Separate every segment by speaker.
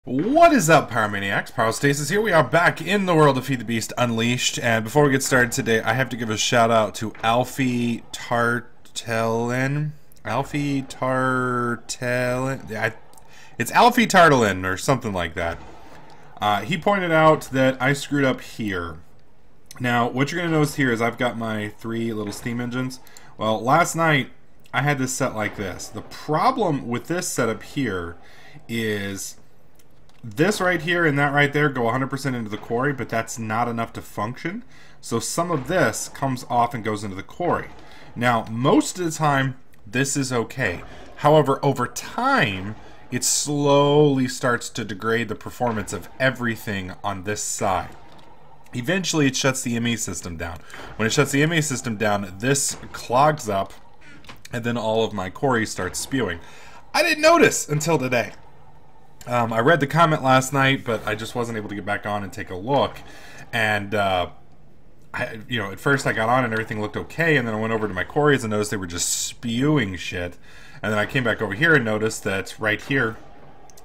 Speaker 1: What is up, Pyromaniacs? Pyrostasis here. We are back in the world of Feed the Beast Unleashed. And before we get started today, I have to give a shout out to Alfie Tartellin. Alfie Tartellin. It's Alfie Tartellin or something like that. He pointed out that I screwed up here. Now, what you're going to notice here is I've got my three little steam engines. Well, last night I had this set like this. The problem with this setup here is this right here and that right there go 100% into the quarry, but that's not enough to function. So some of this comes off and goes into the quarry. Now, most of the time, this is okay. However, over time, it slowly starts to degrade the performance of everything on this side. Eventually, it shuts the ME system down. When it shuts the ME system down, this clogs up, and then all of my quarry starts spewing. I didn't notice until today. I read the comment last night, but I just wasn't able to get back on and take a look. And, at first I got on and everything looked okay, and then I went over to my quarries and noticed they were just spewing shit. And then I came back over here and noticed that right here,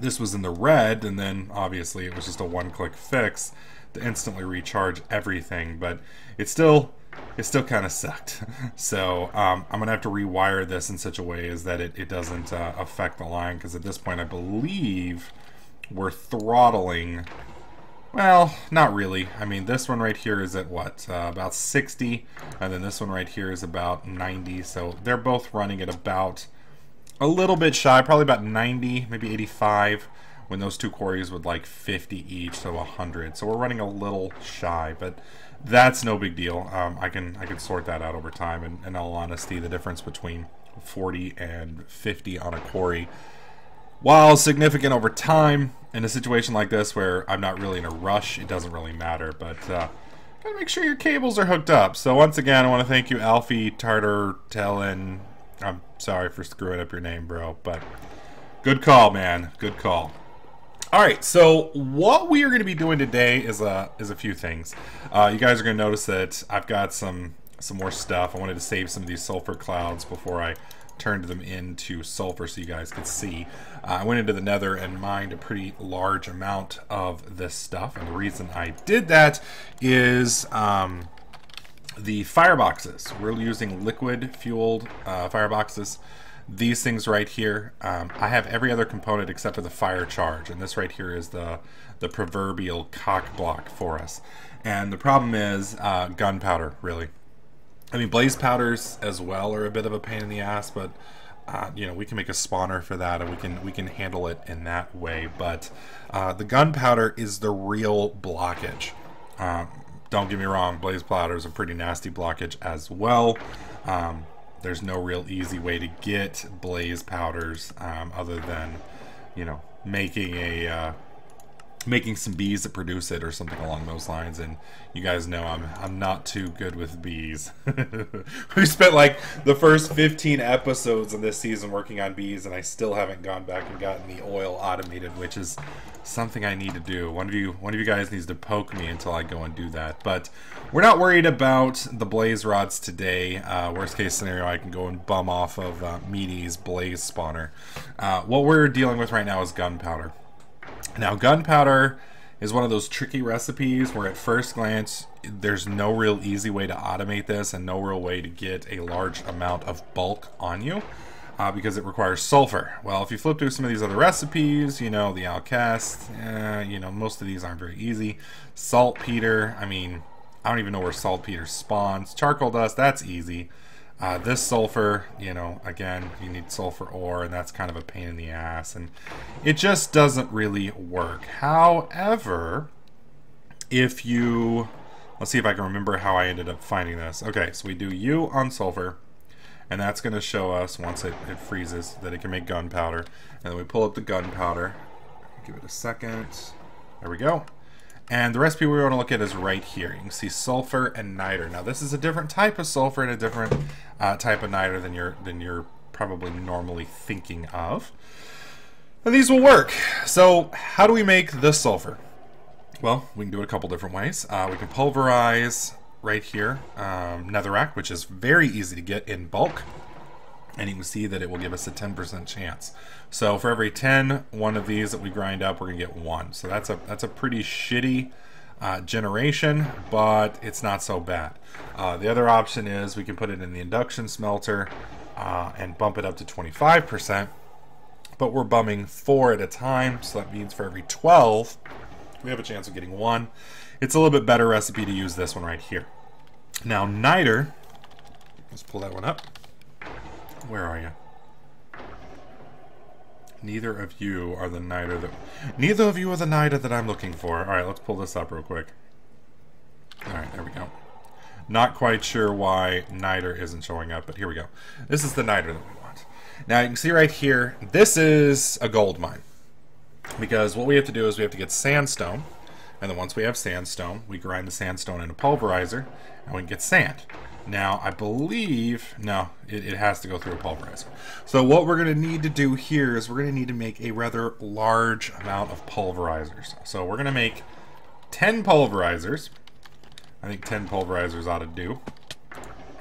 Speaker 1: this was in the red, and then obviously it was just a one-click fix to instantly recharge everything. But it still kind of sucked. So I'm going to have to rewire this in such a way as that it doesn't affect the line, because at this point I believe we're throttling. Well, not really. I mean, this one right here is at what? About 60, and then this one right here is about 90. So they're both running at about a little bit shy, probably about 90, maybe 85, when those two quarries would like 50 each, so 100. So we're running a little shy, but that's no big deal. I can sort that out over time. And in all honesty, the difference between 40 and 50 on a quarry, while significant over time, in a situation like this where I'm not really in a rush, it doesn't really matter. But gotta make sure your cables are hooked up. So once again, I want to thank you, Alfie Tartellin. I'm sorry for screwing up your name, bro, but good call, man. Good call. Alright, so what we are going to be doing today is a few things. You guys are going to notice that I've got some more stuff. I wanted to save some of these sulfur clouds before I turned them into sulfur so you guys could see. I went into the nether and mined a pretty large amount of this stuff, and the reason I did that is the fireboxes. We're using liquid fueled fireboxes. These things right here, I have every other component except for the fire charge, and this right here is the proverbial cock block for us. And the problem is gunpowder, really. I mean, blaze powders as well are a bit of a pain in the ass, but we can make a spawner for that, and we can handle it in that way. But the gunpowder is the real blockage. Don't get me wrong, blaze powder is a pretty nasty blockage as well. There's no real easy way to get blaze powders other than, making some bees that produce it or something along those lines. And you guys know I'm not too good with bees. We spent like the first 15 episodes of this season working on bees, and I still haven't gone back and gotten the oil automated, which is something I need to do. One of you guys needs to poke me until I go and do that. But we're not worried about the blaze rods today. Worst case scenario, I can go and bum off of Meaty's blaze spawner. What we're dealing with right now is gunpowder. Now, gunpowder is one of those tricky recipes where at first glance there's no real easy way to automate this and no real way to get a large amount of bulk on you. Because it requires sulfur. Well, if you flip through some of these other recipes, the Alcast, most of these aren't very easy. Saltpeter, I mean, I don't even know where saltpeter spawns. Charcoal dust, that's easy. This sulfur, again, you need sulfur ore, and that's kind of a pain in the ass, and it just doesn't really work. However, let's see if I can remember how I ended up finding this. Okay, so we do U on sulfur, and that's going to show us, once it freezes, that it can make gunpowder. And then we pull up the gunpowder. Give it a second. There we go. And the recipe we want to look at is right here. You can see sulfur and niter. Now, this is a different type of sulfur and a different type of niter than you're probably normally thinking of. And these will work. So, how do we make this sulfur? Well, we can do it a couple different ways. We can pulverize right here netherrack, which is very easy to get in bulk. and you can see that it will give us a 10% chance. So for every 10 one of these that we grind up, we're gonna get 1. So that's a pretty shitty generation, but it's not so bad. The other option is we can put it in the induction smelter and bump it up to 25%, but we're bumming 4 at a time, so that means for every 12 we have a chance of getting 1. It's a little bit better recipe to use this one right here. Now Niter, let's pull that one up. Where are you? Neither of you are the Niter that I'm looking for. Alright, let's pull this up real quick. Alright, there we go. Not quite sure why Niter isn't showing up, but here we go. This is the Niter that we want. Now you can see right here, this is a gold mine. Because what we have to do is we have to get sandstone, and then once we have sandstone, we grind the sandstone in a pulverizer, and we can get sand. Now, I believe, no, it has to go through a pulverizer. So what we're going to need to do here is we're going to need to make a rather large amount of pulverizers. So we're going to make 10 pulverizers. I think 10 pulverizers ought to do.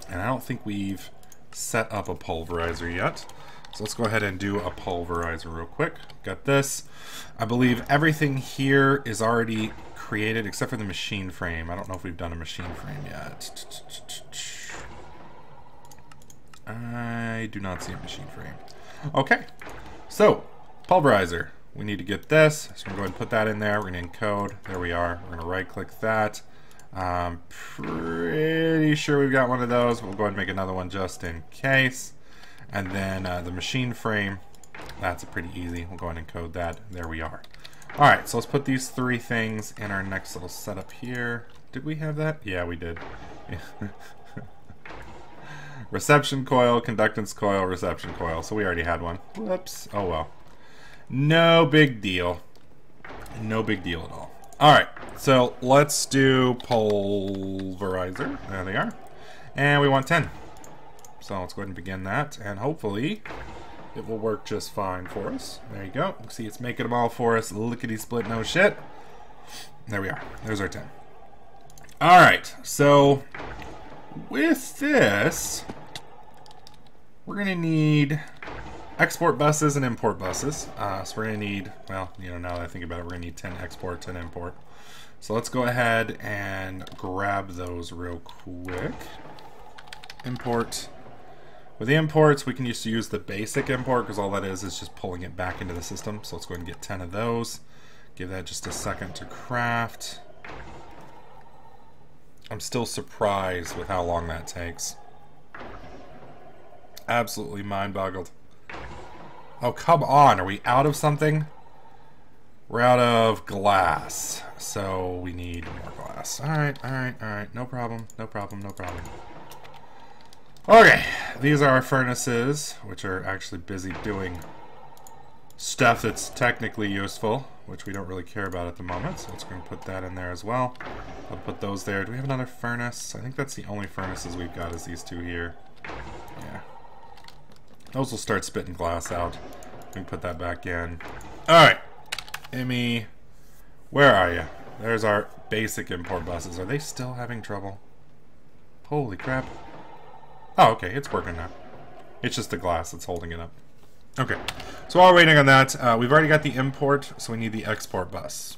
Speaker 1: And I don't think we've set up a pulverizer yet. So let's go ahead and do a pulverizer real quick. Got this. I believe everything here is already created except for the machine frame. I don't know if we've done a machine frame yet. I do not see a machine frame. Okay, so pulverizer. We need to get this, so we're going to go ahead and put that in there. We're going to encode. There we are. We're going to right-click that. I'm pretty sure we've got one of those. We'll go ahead and make another one just in case. And then the machine frame. That's pretty easy. We'll go ahead and encode that. There we are. All right, so let's put these 3 things in our next little setup here. Did we have that? Yeah, we did. Reception coil, conductance coil, reception coil. So we already had one. Whoops. Oh well. No big deal. No big deal at all. Alright, so let's do pulverizer. There they are. And we want 10. So let's go ahead and begin that. And hopefully it will work just fine for us. There you go. You can see it's making them all for us. Lickety split, no shit. There we are. There's our 10. Alright, so with this, we're going to need export buses and import buses. So we're going to need, well, you know, now that I think about it, we're going to need 10 export, 10 import. So let's go ahead and grab those real quick. Import. With the imports, we can just use the basic import because all that is just pulling it back into the system. So let's go ahead and get 10 of those. Give that just a second to craft. I'm still surprised with how long that takes. Absolutely mind-boggled. Oh, come on. Are we out of something? We're out of glass. So we need more glass. Alright, alright, alright. No problem, no problem, no problem. Okay, these are our furnaces, which are actually busy doing stuff that's technically useful, which we don't really care about at the moment. So let's go and put that in there as well. I'll put those there. Do we have another furnace? I think that's the only furnaces we've got is these 2 here. Yeah. Those will start spitting glass out. We can put that back in. Alright. Emmy, where are you? There's our basic import buses. Are they still having trouble? Holy crap. Oh, okay. It's working now. It's just the glass that's holding it up. Okay. So while we're waiting on that, we've already got the import, so we need the export bus.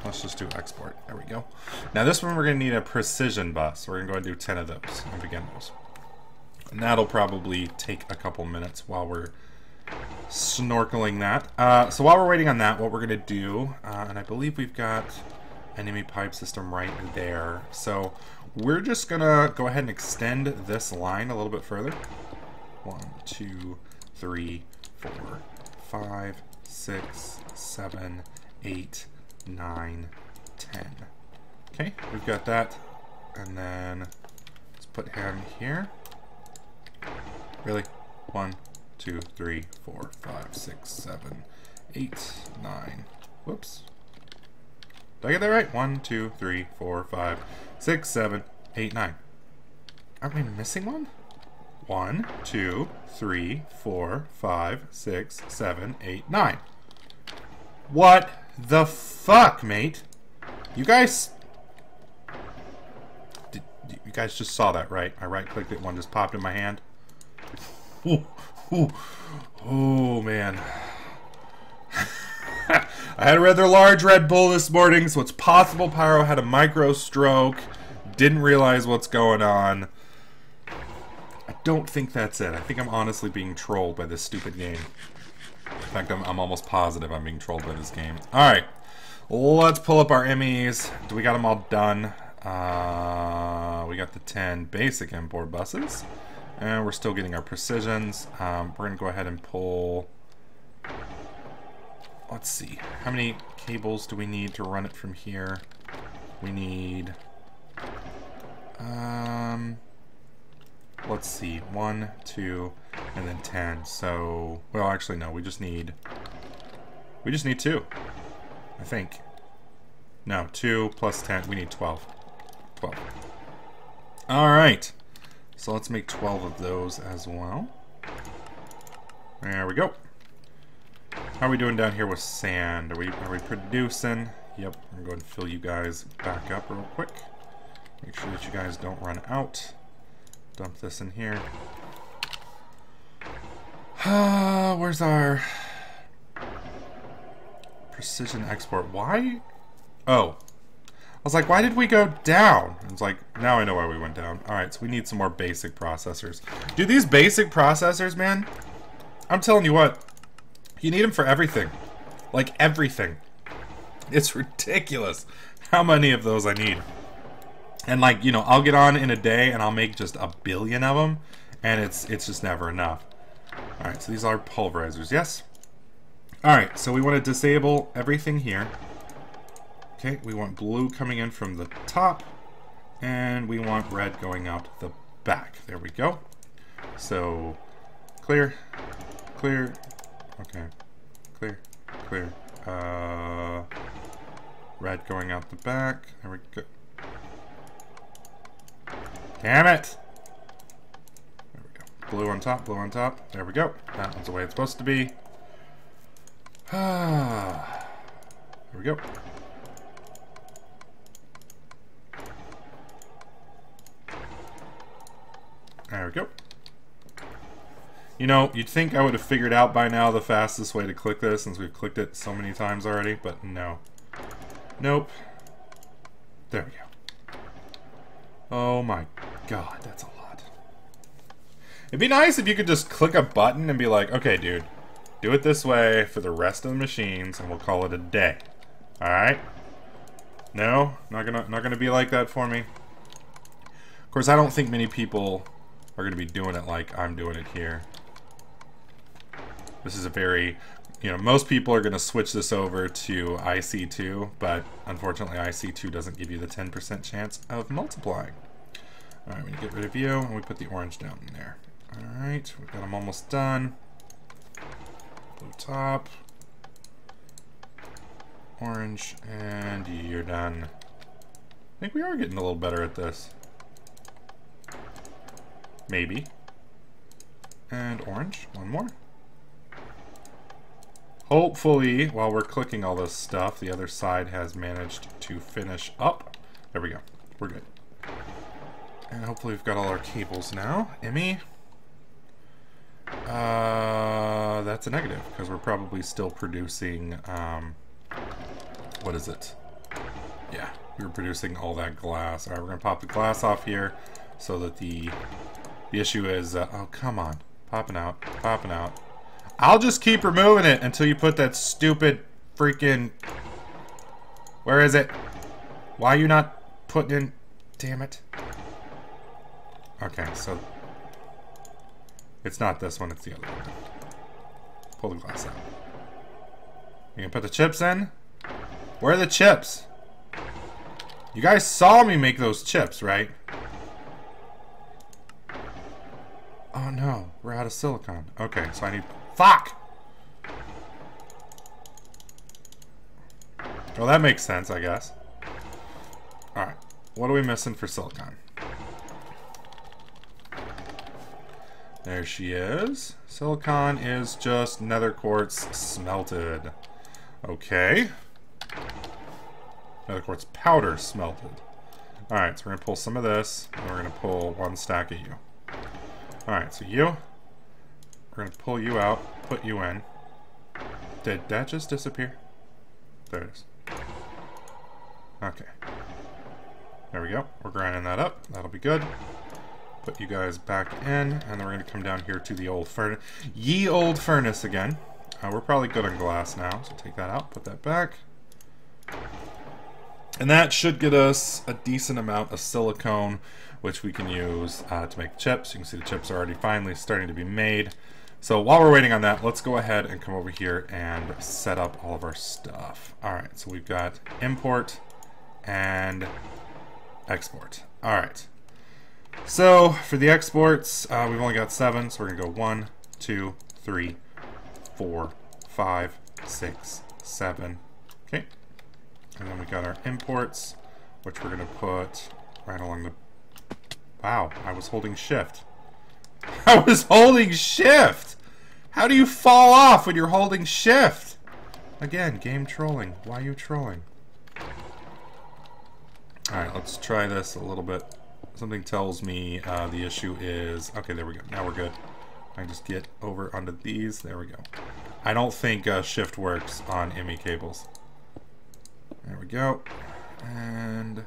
Speaker 1: Let's just do export. There we go. Now this one we're going to need a precision bus. We're going to go and do 10 of those and begin those. And that'll probably take a couple minutes while we're snorkeling that. So while we're waiting on that, what we're going to do, and I believe we've got enemy pipe system right there. So we're just going to go ahead and extend this line a little bit further. 1, 2, 3, 4, 5, 6, 7, 8, 9, 10. Okay, we've got that. And then let's put him here. Really? 1, 2, 3, 4, 5, 6, 7, 8, 9. Whoops. Did I get that right? 1, 2, 3, 4, 5, 6, 7, 8, 9. Aren't we missing one? 1, 2, 3, 4, 5, 6, 7, 8, 9. What the fuck, mate? You guys... You guys just saw that, right? I right-clicked it, one just popped in my hand. Oh, man. I had a rather large Red Bull this morning, so it's possible Pyro had a micro stroke. Didn't realize what's going on. I don't think that's it. I think I'm honestly being trolled by this stupid game. In fact, I'm almost positive I'm being trolled by this game. Alright. Let's pull up our MEs. Do we got them all done? We got the 10 basic import buses. And we're still getting our precisions. We're going to go ahead and pull... Let's see. How many cables do we need to run it from here? We need... let's see. 1, 2, and then 10. So... Well, actually, no. We just need 2. I think. No, 2 plus 10. We need 12. 12. Alright. So let's make 12 of those as well. There we go. How are we doing down here with sand? Are we producing? Yep. I'm going to go ahead and fill you guys back up real quick. Make sure that you guys don't run out. Dump this in here. Where's our precision export? Why? Oh. I was like, why did we go down? It's like, now I know why we went down. Alright, so we need some more basic processors. Dude, these basic processors, man, I'm telling you what, you need them for everything. Like, everything. It's ridiculous how many of those I need. And, like, you know, I'll get on in a day and I'll make just a billion of them, and it's just never enough. Alright, so these are pulverizers, yes? Alright, so we want to disable everything here. Okay, we want blue coming in from the top, and we want red going out the back. There we go. So, clear, clear, okay, clear, clear. Red going out the back. There we go. Damn it! There we go. Blue on top, blue on top. There we go. That one's the way it's supposed to be. There we go. There we go. You know, you'd think I would have figured out by now the fastest way to click this, since we've clicked it so many times already, but no. Nope. There we go. Oh my god, that's a lot. It'd be nice if you could just click a button and be like, okay, dude, do it this way for the rest of the machines, and we'll call it a day. Alright? No? Not gonna be like that for me? Of course, I don't think many people are going to be doing it like I'm doing it here. This is a very, you know, most people are going to switch this over to IC2, but unfortunately IC2 doesn't give you the 10% chance of multiplying. Alright, we get rid of you, and we put the orange down in there. Alright, we've got them almost done. Blue top. Orange, and you're done. I think we are getting a little better at this. Maybe. And orange. One more. Hopefully, while we're clicking all this stuff, the other side has managed to finish up. There we go. We're good. And hopefully we've got all our cables now. ME. That's a negative, because we're probably still producing, what is it? Yeah, we were producing all that glass. Alright, we're going to pop the glass off here so that the issue is, oh, come on. Popping out. Popping out. I'll just keep removing it until you put that stupid freaking... Where is it? Why are you not putting in... Damn it. Okay, so... It's not this one, it's the other one. Pull the glass out. You gonna put the chips in? Where are the chips? You guys saw me make those chips, right? Oh no, we're out of silicon. Okay, so I need... Fuck! Well, that makes sense, I guess. Alright, what are we missing for silicon? There she is. Silicon is just nether quartz smelted. Okay. Nether quartz powder smelted. Alright, so we're going to pull some of this, and we're going to pull one stack of you. Alright, so you, We're going to pull you out, put you in. Did that just disappear? There it is. Okay. There we go. We're grinding that up. That'll be good. Put you guys back in, and then we're going to come down here to the old furnace. Ye old furnace again. We're probably good on glass now, so take that out, put that back. And that should get us a decent amount of silicone, which we can use to make chips. You can see the chips are already finally starting to be made. So while we're waiting on that, let's go ahead and come over here and set up all of our stuff. Alright, so we've got import and export. Alright. So for the exports, we've only got 7, so we're going to go 1, 2, 3, 4, 5, 6, 7. Okay. And then we got our imports, which we're going to put right along the... Wow, I was holding shift. I was holding shift! How do you fall off when you're holding shift? Again, game trolling. Why are you trolling? Alright, let's try this a little bit. Something tells me the issue is... Okay, there we go. Now we're good. I can just get over onto these. There we go. I don't think shift works on ME cables. There we go. And...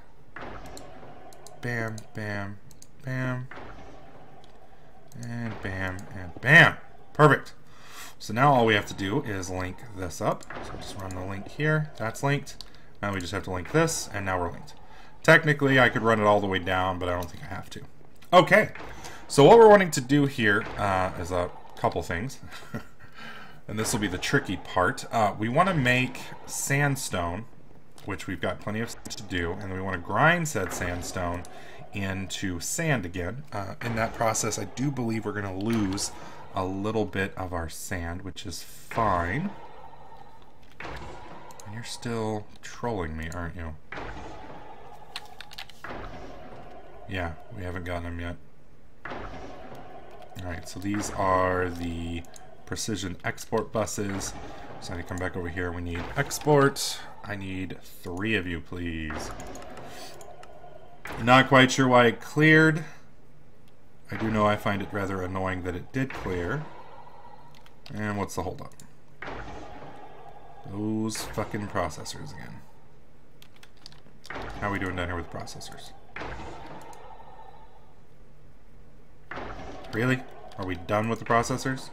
Speaker 1: Bam, bam, bam. And bam, and bam. Perfect. So now all we have to do is link this up. So just run the link here. That's linked. Now we just have to link this, and now we're linked. Technically, I could run it all the way down, but I don't think I have to. Okay. So what we're wanting to do here is a couple things. And this will be the tricky part. We want to make sandstone, which we've got plenty of to do, and then we want to grind said sandstone into sand again. In that process, I do believe we're going to lose a little bit of our sand, which is fine. And you're still trolling me, aren't you? Yeah, we haven't gotten them yet. Alright, so these are the precision export buses. So I need to come back over here. We need export. I need 3 of you, please. Not quite sure why it cleared. I do know I find it rather annoying that it did clear. And what's the holdup? Those fucking processors again. How are we doing down here with processors? Really? Are we done with the processors?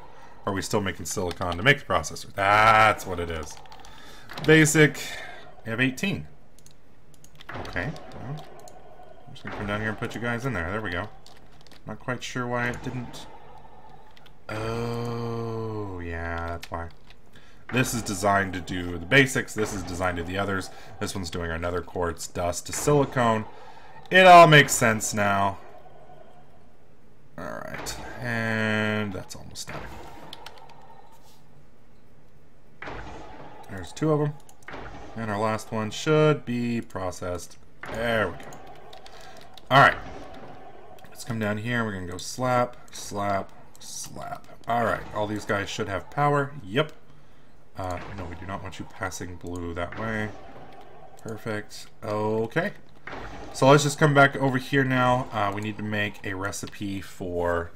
Speaker 1: Or are we still making silicon to make the processors? That's what it is. Basic. We have 18. Okay. Well, I'm just going to come down here and put you guys in there. There we go. Not quite sure why it didn't... Oh, yeah, that's why. This is designed to do the basics. This is designed to do the others. This one's doing our nether quartz dust to silicone. It all makes sense now. Alright, and that's almost done. There's 2 of them. And our last one should be processed. There we go. Alright. Let's come down here. We're going to go slap, slap, slap. Alright, all these guys should have power. Yep. No, we do not want you passing blue that way. Perfect. Okay. So let's just come back over here now. We need to make a recipe for...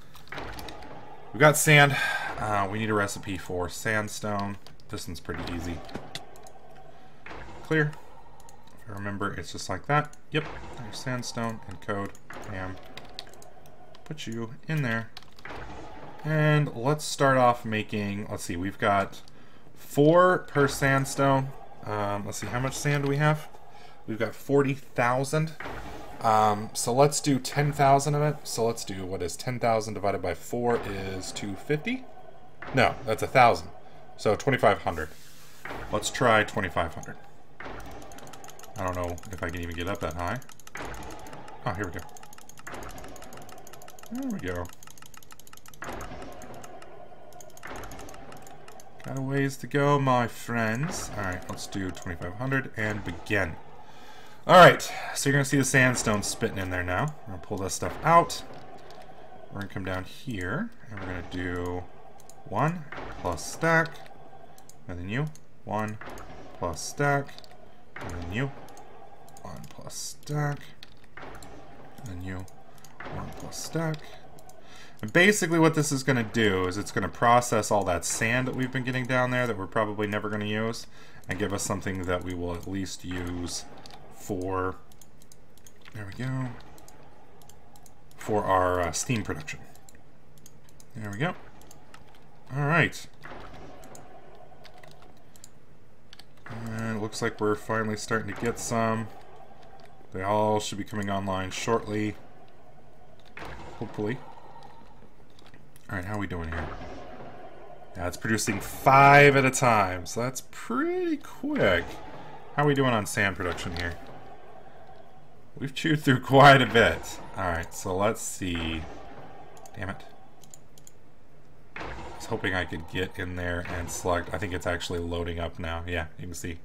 Speaker 1: We've got sand. We need a recipe for sandstone. This one's pretty easy. Clear. If I remember, it's just like that. Yep. There's sandstone and code. Bam. Put you in there. And let's start off making... Let's see. We've got 4 per sandstone. Let's see. How much sand do we have? We've got 40,000. So let's do 10,000 of it. So let's do, what is 10,000 divided by 4 is 250? No, that's 1,000. So 2,500. Let's try 2,500. I don't know if I can even get up that high. Oh, here we go. There we go. Got a ways to go, my friends. Alright, let's do 2,500 and begin. Alright, so you're going to see the sandstone spitting in there now. I'm going to pull this stuff out. We're going to come down here, and we're going to do 1 plus stack, and then you, 1 plus stack, and then you, 1 plus stack, and then you, 1 plus stack. And basically what this is going to do is it's going to process all that sand that we've been getting down there that we're probably never going to use and give us something that we will at least use for, there we go, for our steam production. There we go. Alright. And it looks like we're finally starting to get some. They all should be coming online shortly. Hopefully. Alright, how are we doing here? Yeah, it's producing 5 at a time, so that's pretty quick. How are we doing on sand production here? We've chewed through quite a bit. Alright, so let's see. Damn it. I was hoping I could get in there and select. I think it's actually loading up now. Yeah, you can see.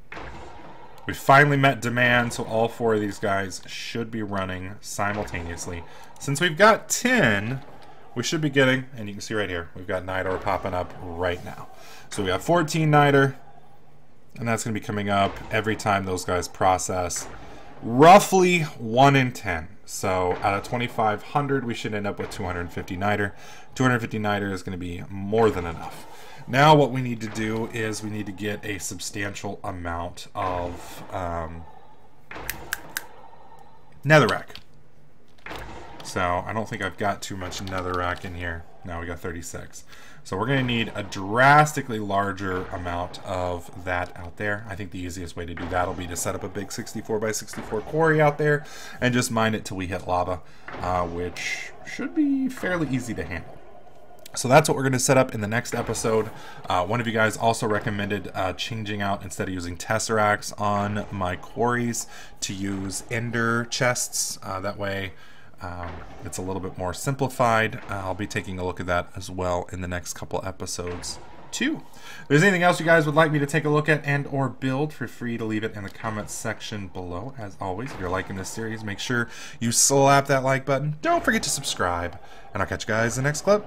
Speaker 1: We finally met demand, so all 4 of these guys should be running simultaneously. Since we've got 10, we should be getting, and you can see right here, we've got Niter popping up right now. So we got 14 Niter, and that's going to be coming up every time those guys process. Roughly 1 in 10. So out of 2,500, we should end up with 250 Niter. 250 Niter is going to be more than enough. Now what we need to do is we need to get a substantial amount of netherrack. So I don't think I've got too much netherrack in here. Now we got 36. So we're going to need a drastically larger amount of that out there. I think the easiest way to do that will be to set up a big 64x64 quarry out there and just mine it till we hit lava, which should be fairly easy to handle. So that's what we're going to set up in the next episode. One of you guys also recommended changing out, instead of using tesseracts on my quarries, to use ender chests. That way it's a little bit more simplified. I'll be taking a look at that as well in the next couple episodes too. If there's anything else you guys would like me to take a look at and or build, feel free to leave it in the comments section below. As always, if you're liking this series, make sure you slap that like button. Don't forget to subscribe, and I'll catch you guys in the next clip.